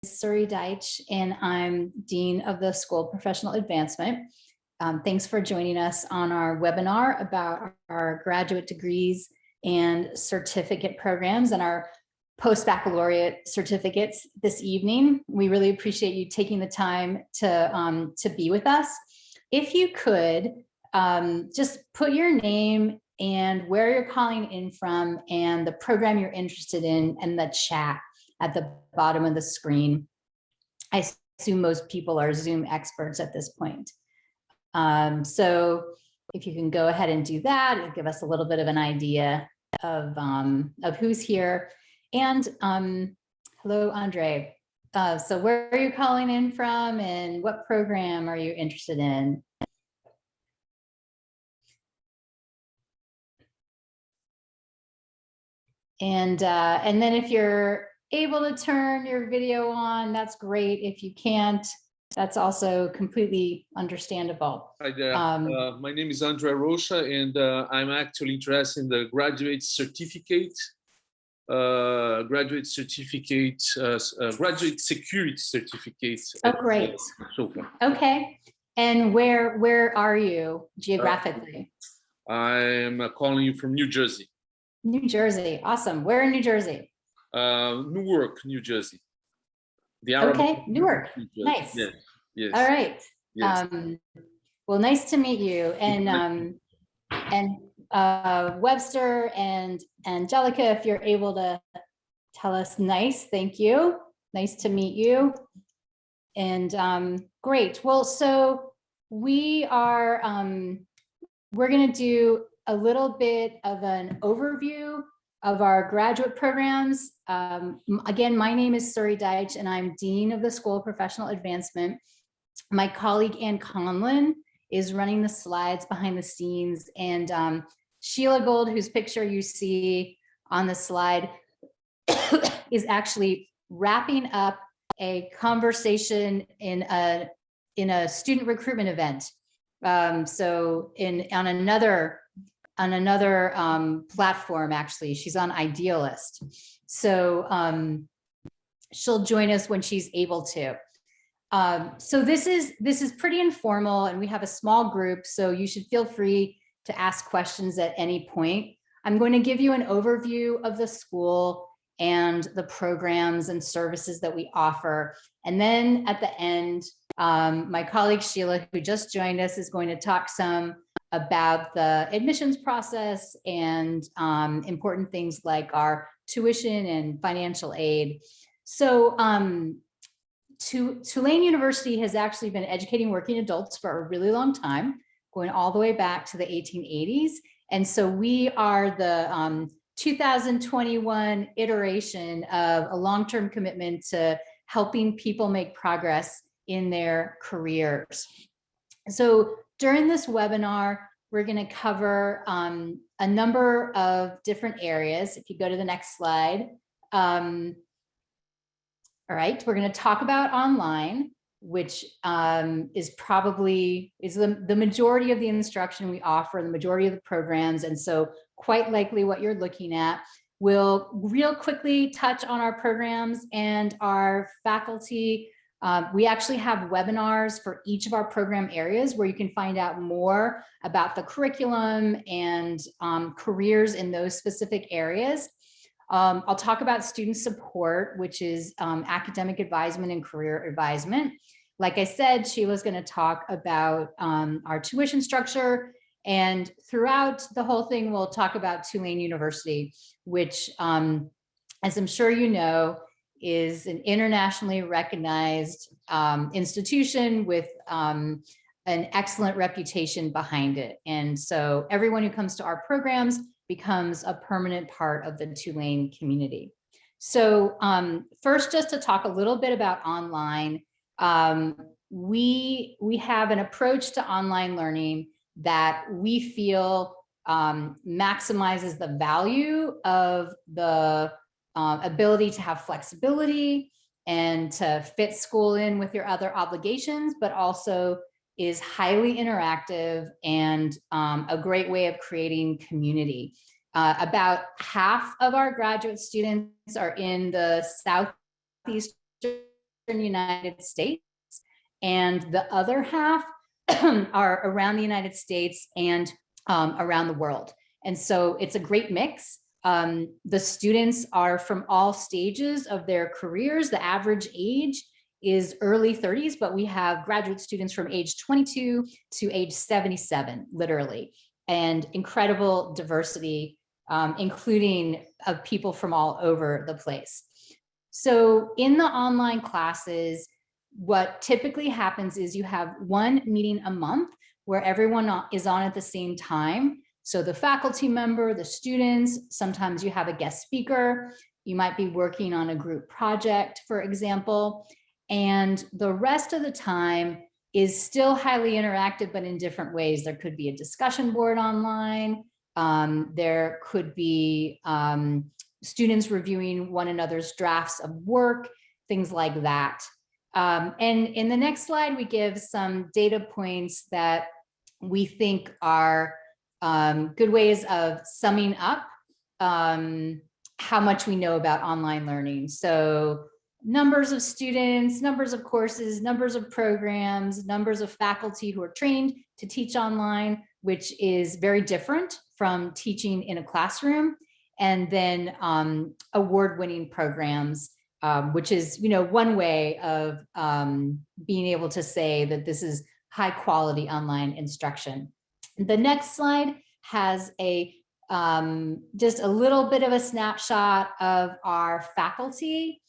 Suri Deitch, and I'm Dean of the School of Professional Advancement. Thanks for joining us on our webinar about our graduate degrees and certificate programs and our post-baccalaureate certificates this evening. We really appreciate you taking the time to be with us. If you could, just put your name and where you're calling in from and the program you're interested in the chat at the bottom of the screen. I assume most people are Zoom experts at this point. So if you can go ahead and do that, it'll give us a little bit of an idea of who's here. And hello, Andre. So where are you calling in from and what program are you interested in? And then if you're able to turn your video on, that's great. If you can't, that's also completely understandable. Hi there. My name is Andre Rocha, and I'm actually interested in the graduate certificate, graduate security certificate. Oh, great. SoPA. Okay. And where are you geographically? I'm calling you from New Jersey. New Jersey. Awesome. Where in New Jersey? Newark, New Jersey. Okay, Newark. Nice. Yes. Yes. All right. Yes. Well, nice to meet you. And Webster and Angelica, if you're able to tell us, nice. Thank you. Nice to meet you. And great. Well, so we are we're going to do a little bit of an overview of our graduate programs. Again, my name is Suri Deitch, and I'm Dean of the School of Professional Advancement. My colleague, Ann Conlon, is running the slides behind the scenes, and Sheila Gold, whose picture you see on the slide, is actually wrapping up a conversation in a student recruitment event. So on another platform, actually, she's on Idealist. So she'll join us when she's able to. So this is pretty informal, and we have a small group, so you should feel free to ask questions at any point. I'm going to give you an overview of the school and the programs and services that we offer. And then at the end, my colleague Sheila, who just joined us, is going to talk some about the admissions process and important things like our tuition and financial aid. So Tulane University has actually been educating working adults for a really long time, going all the way back to the 1880s. And so we are the 2021 iteration of a long-term commitment to helping people make progress in their careers. So during this webinar, we're going to cover a number of different areas. If you go to the next slide. All right, we're going to talk about online, which is the majority of the instruction we offer, the majority of the programs. And so quite likely what you're looking at. We'll real quickly touch on our programs and our faculty. We actually have webinars for each of our program areas where you can find out more about the curriculum and careers in those specific areas. I'll talk about student support, which is academic advisement and career advisement. Like I said, Sheila's going to talk about our tuition structure, and throughout the whole thing, we'll talk about Tulane University, which, as I'm sure you know, is an internationally recognized institution with an excellent reputation behind it. And so everyone who comes to our programs becomes a permanent part of the Tulane community. So first, just to talk a little bit about online, we have an approach to online learning that we feel maximizes the value of the ability to have flexibility and to fit school in with your other obligations, but also is highly interactive and a great way of creating community. About half of our graduate students are in the southeastern United States, and the other half are around the United States and around the world. And so it's a great mix. The students are from all stages of their careers. The average age is early 30s, but we have graduate students from age 22 to age 77, literally, and incredible diversity, including of people from all over the place. So in the online classes, what typically happens is you have one meeting a month where everyone is on at the same time. So the faculty member, the students, sometimes you have a guest speaker, you might be working on a group project, for example, and the rest of the time is still highly interactive, but in different ways. There could be a discussion board online. There could be students reviewing one another's drafts of work, things like that. And in the next slide, we give some data points that we think are good ways of summing up how much we know about online learning. So numbers of students, numbers of courses, numbers of programs, numbers of faculty who are trained to teach online, which is very different from teaching in a classroom. And then award-winning programs, which is, one way of being able to say that this is high quality online instruction. The next slide has just a little bit of a snapshot of our faculty.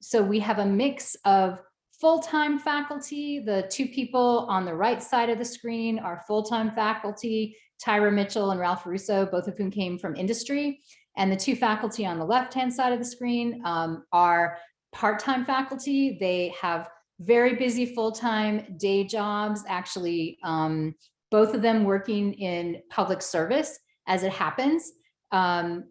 So we have a mix of full-time faculty. The two people on the right side of the screen are full-time faculty, Tyra Mitchell and Ralph Russo, both of whom came from industry. And the two faculty on the left-hand side of the screen are part-time faculty. They have very busy full-time day jobs, actually, both of them working in public service as it happens. And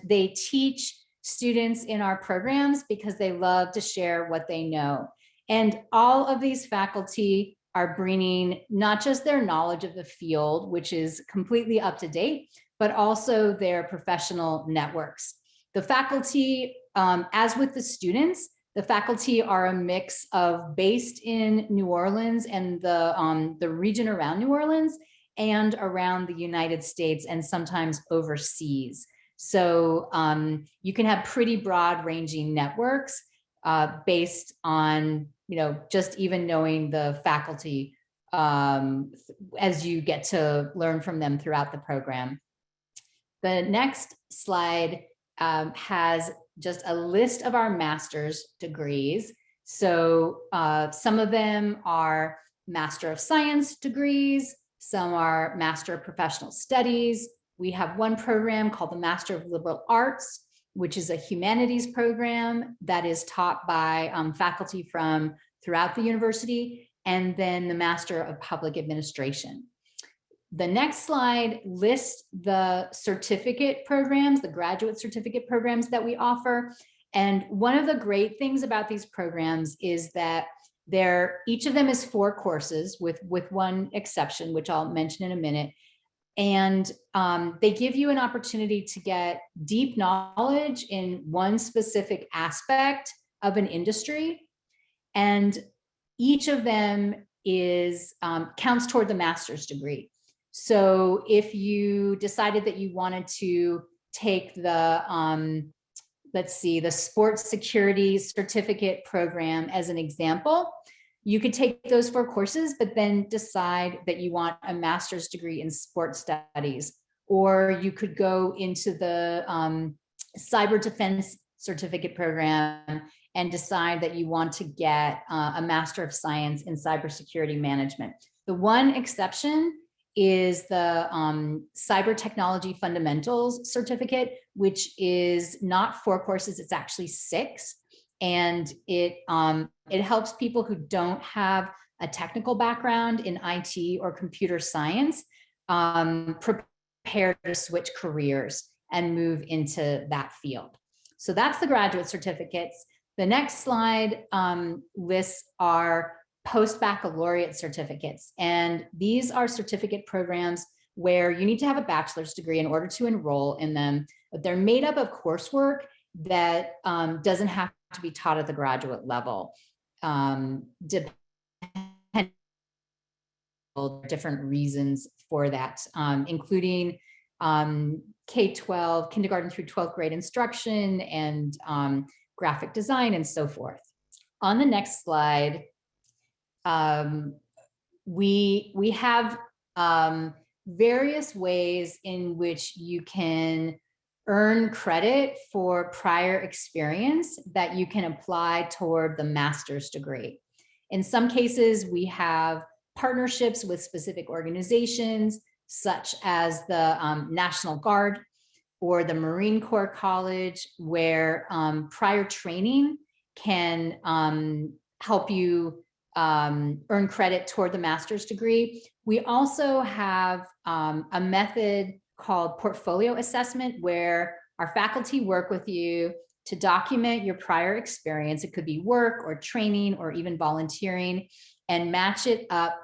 they teach students in our programs because they love to share what they know. And all of these faculty are bringing not just their knowledge of the field, which is completely up to date, but also their professional networks. The faculty, as with the students, the faculty are a mix of based in New Orleans and the region around New Orleans and around the United States and sometimes overseas. So you can have pretty broad ranging networks based on, just even knowing the faculty as you get to learn from them throughout the program. The next slide has just a list of our master's degrees. So some of them are Master of Science degrees, some are Master of Professional Studies. We have one program called the Master of Liberal Arts, which is a humanities program that is taught by faculty from throughout the university, and then the Master of Public Administration. The next slide lists the certificate programs, the graduate certificate programs that we offer. And one of the great things about these programs is that each of them is 4 courses with one exception, which I'll mention in a minute. And they give you an opportunity to get deep knowledge in one specific aspect of an industry. And each of them counts toward the master's degree. So if you decided that you wanted to take the, the sports security certificate program as an example, you could take those 4 courses, but then decide that you want a master's degree in sports studies, or you could go into the cyber defense certificate program and decide that you want to get a Master of Science in cybersecurity management. The one exception is the Cyber Technology Fundamentals certificate, which is not 4 courses, it's actually 6. And it helps people who don't have a technical background in IT or computer science prepare to switch careers and move into that field. So that's the graduate certificates. The next slide lists our post-baccalaureate certificates. And these are certificate programs where you need to have a bachelor's degree in order to enroll in them, but they're made up of coursework that doesn't have to be taught at the graduate level. depending on different reasons for that, including K-12, kindergarten through 12th grade instruction, and graphic design, and so forth. On the next slide, we have various ways in which you can earn credit for prior experience that you can apply toward the master's degree. In some cases, we have partnerships with specific organizations, such as the National Guard or the Marine Corps College, where prior training can help you earn credit toward the master's degree. We also have a method called portfolio assessment, where our faculty work with you to document your prior experience. It could be work or training or even volunteering, and match it up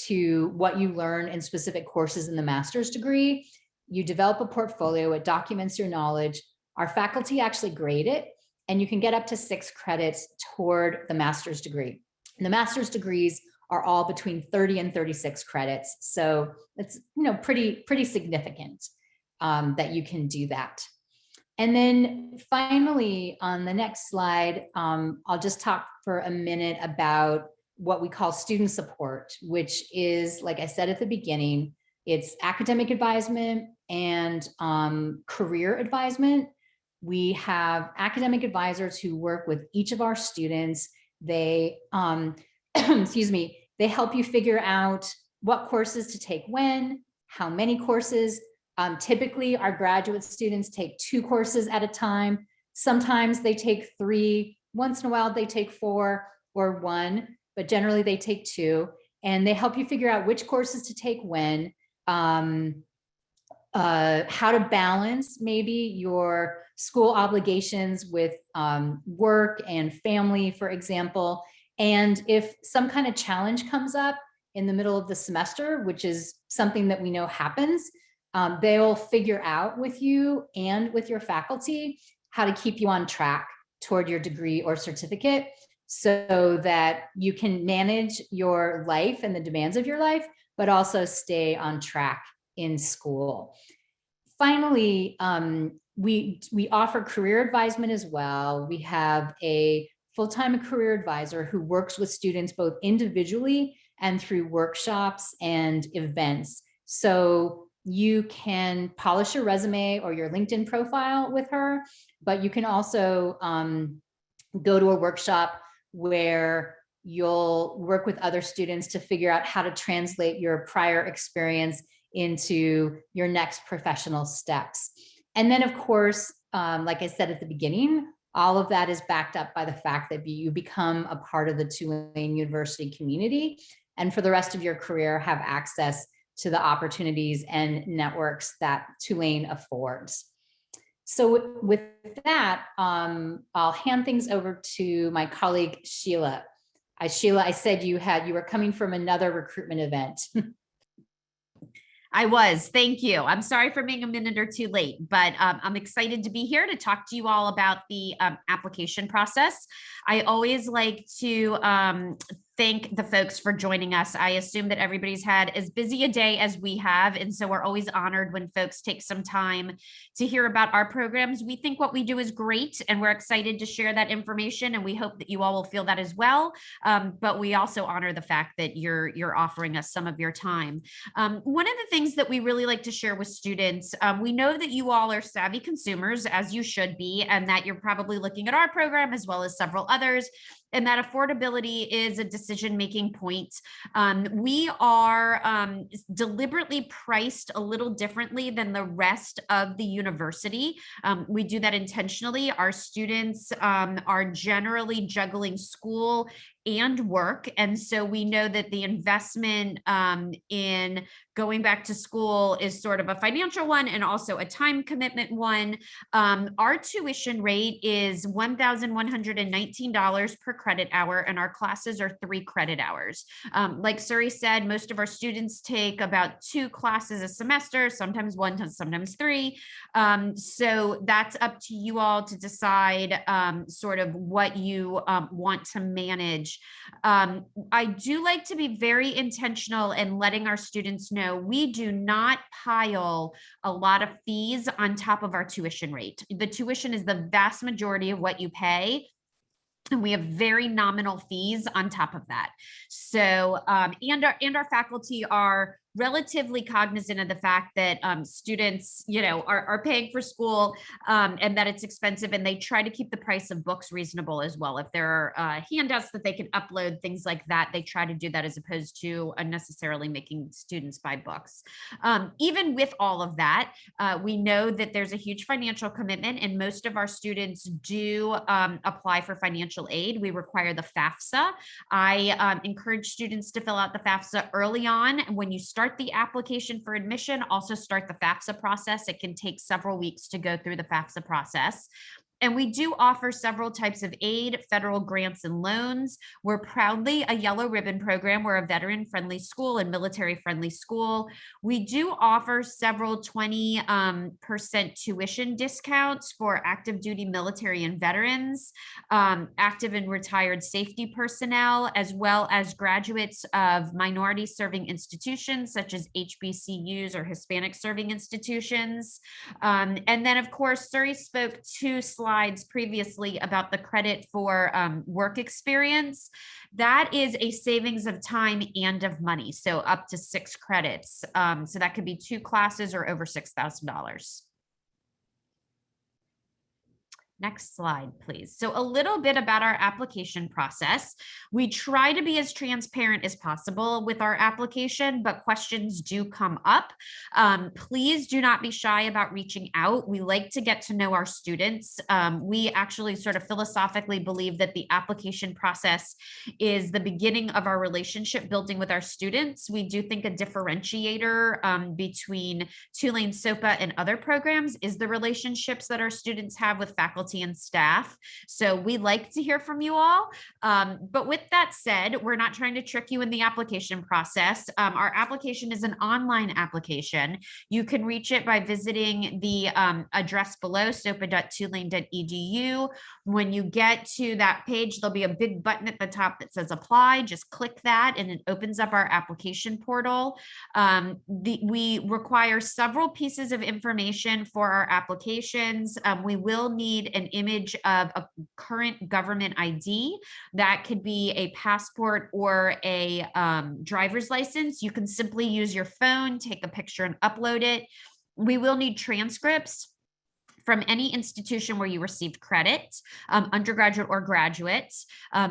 to what you learn in specific courses in the master's degree. You develop a portfolio, it documents your knowledge. Our faculty actually grade it, and you can get up to 6 credits toward the master's degree. And the master's degrees are all between 30 and 36 credits. So it's pretty significant that you can do that. And then finally, on the next slide, I'll just talk for a minute about what we call student support, which is, like I said at the beginning, it's academic advisement and career advisement. We have academic advisors who work with each of our students. They, excuse me, they help you figure out what courses to take when, how many courses. Typically, our graduate students take 2 courses at a time. Sometimes they take 3. Once in a while, they take 4 or 1, but generally they take 2. And they help you figure out which courses to take when, how to balance maybe your school obligations with work and family, for example. And if some kind of challenge comes up in the middle of the semester, which is something that we know happens, they'll figure out with you and with your faculty how to keep you on track toward your degree or certificate, so that you can manage your life and the demands of your life, but also stay on track in school. Finally, we offer career advisement as well. We have a full-time career advisor who works with students both individually and through workshops and events. So you can polish your resume or your LinkedIn profile with her, but you can also go to a workshop where you'll work with other students to figure out how to translate your prior experience into your next professional steps. And then, of course, like I said at the beginning, all of that is backed up by the fact that you become a part of the Tulane University community, and for the rest of your career have access to the opportunities and networks that Tulane affords. So with that, I'll hand things over to my colleague, Sheila. Sheila, I said you were coming from another recruitment event. I was. Thank you. I'm sorry for being a minute or 2 late, but I'm excited to be here to talk to you all about the application process. I always like to thank the folks for joining us. I assume that everybody's had as busy a day as we have, and so we're always honored when folks take some time to hear about our programs. We think what we do is great, and we're excited to share that information, and we hope that you all will feel that as well. But we also honor the fact that you're offering us some of your time. One of the things that we really like to share with students, we know that you all are savvy consumers, as you should be, and that you're probably looking at our program as well as several others, and that affordability is a decision-making point. We are deliberately priced a little differently than the rest of the university. We do that intentionally. Our students are generally juggling school and work. And so we know that the investment in going back to school is sort of a financial one and also a time commitment one. Our tuition rate is $1,119 per credit hour, and our classes are 3 credit hours. Like Suri said, most of our students take about 2 classes a semester, sometimes 1, sometimes 3. So that's up to you all to decide sort of what you want to manage. I do like to be very intentional in letting our students know we do not pile a lot of fees on top of our tuition rate. The tuition is the vast majority of what you pay. And we have very nominal fees on top of that. So, and our faculty are relatively cognizant of the fact that students, are paying for school and that it's expensive, and they try to keep the price of books reasonable as well. If there are handouts that they can upload, things like that, they try to do that as opposed to unnecessarily making students buy books. Even with all of that, we know that there's a huge financial commitment, and most of our students do apply for financial aid. We require the FAFSA. I encourage students to fill out the FAFSA early on. When you start the application for admission, also start the FAFSA process. It can take several weeks to go through the FAFSA process. And we do offer several types of aid, federal grants and loans. We're proudly a yellow ribbon program. We're a veteran-friendly school and military-friendly school. We do offer several 20% tuition discounts for active duty military and veterans, active and retired safety personnel, as well as graduates of minority serving institutions such as HBCUs or Hispanic serving institutions. And then, of course, Suri spoke 2 slides previously about the credit for work experience. That is a savings of time and of money, so up to 6 credits. So that could be 2 classes or over $6,000. Next slide, please. So a little bit about our application process. We try to be as transparent as possible with our application, but questions do come up. Please do not be shy about reaching out. We like to get to know our students. We actually sort of philosophically believe that the application process is the beginning of our relationship building with our students. We do think a differentiator between Tulane SoPA and other programs is the relationships that our students have with faculty and staff. So we like to hear from you all. But with that said, we're not trying to trick you in the application process. Our application is an online application. You can reach it by visiting the address below, sopa.tulane.edu. When you get to that page, there'll be a big button at the top that says apply. Just click that and it opens up our application portal. We require several pieces of information for our applications. We will need an image of a current government ID. That could be a passport or a driver's license. You can simply use your phone, take a picture and upload it. We will need transcripts from any institution where you received credit, undergraduate or graduate.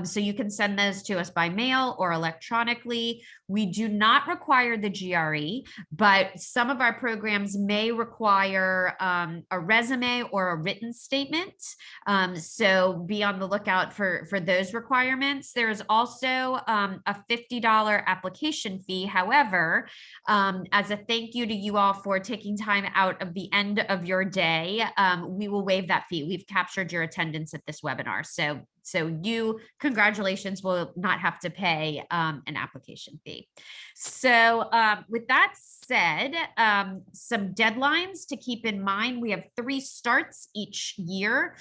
So you can send those to us by mail or electronically. We do not require the GRE, but some of our programs may require a resume or a written statement. So be on the lookout for those requirements. There is also a $50 application fee. However, as a thank you to you all for taking time out of the end of your day, we will waive that fee. We've captured your attendance at this webinar. So you, congratulations, will not have to pay an application fee. So with that said, some deadlines to keep in mind. We have 3 starts each year.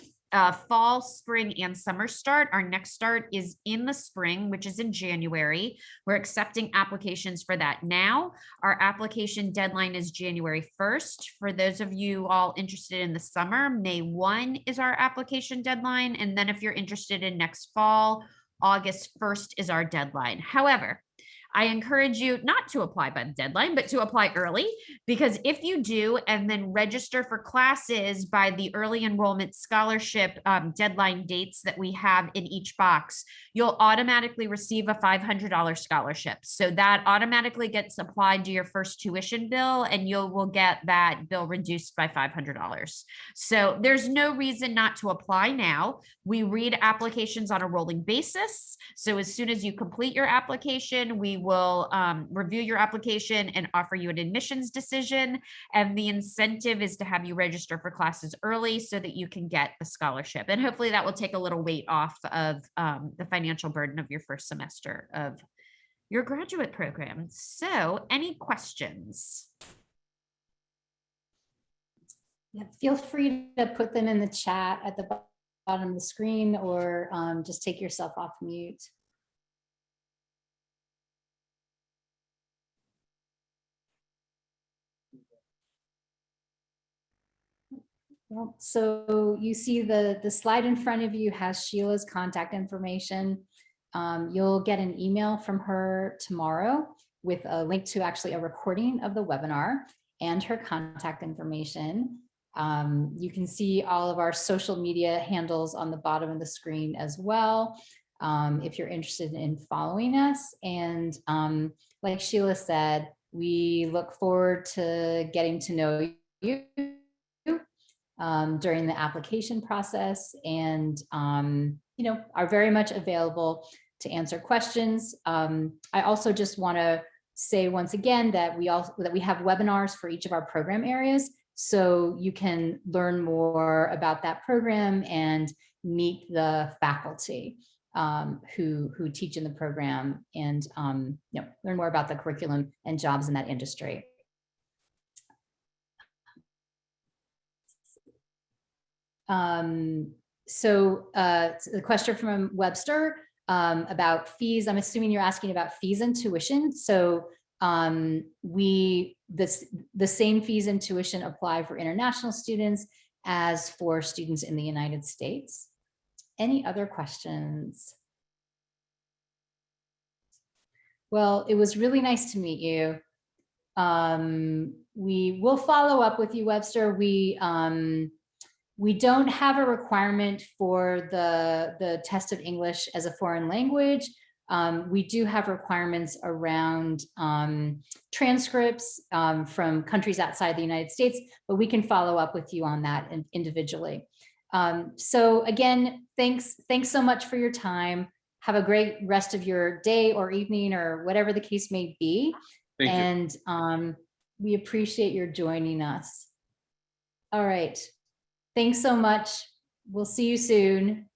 Fall, spring, and summer start. Our next start is in the spring, which is in January. We're accepting applications for that now. Our application deadline is January 1st. For those of you all interested in the summer, May 1 is our application deadline. And then if you're interested in next fall, August 1st is our deadline. However, I encourage you not to apply by the deadline, but to apply early, because if you do and then register for classes by the early enrollment scholarship deadline dates that we have in each box, you'll automatically receive a $500 scholarship. So that automatically gets applied to your first tuition bill, and you will get that bill reduced by $500. So there's no reason not to apply now. We read applications on a rolling basis. So as soon as you complete your application, we will review your application and offer you an admissions decision. And the incentive is to have you register for classes early so that you can get the scholarship. And hopefully that will take a little weight off of the financial burden of your first semester of your graduate program. So any questions? Yeah, feel free to put them in the chat at the bottom of the screen, or just take yourself off mute. Well, so you see the slide in front of you has Sheila's contact information. You'll get an email from her tomorrow with a link to actually a recording of the webinar and her contact information. You can see all of our social media handles on the bottom of the screen as well, if you're interested in following us. And like Sheila said, we look forward to getting to know you during the application process, and are very much available to answer questions. I also just want to say once again that we have webinars for each of our program areas, so you can learn more about that program and meet the faculty who teach in the program, and learn more about the curriculum and jobs in that industry. So the question from Webster about fees, I'm assuming you're asking about fees and tuition. So the same fees and tuition apply for international students as for students in the United States. Any other questions? Well, it was really nice to meet you. We will follow up with you, Webster. We don't have a requirement for the test of English as a foreign language. We do have requirements around transcripts from countries outside the United States, but we can follow up with you on that individually. So again, thanks so much for your time. Have a great rest of your day or evening or whatever the case may be. Thank you. And we appreciate your joining us. All right. Thanks so much. We'll see you soon.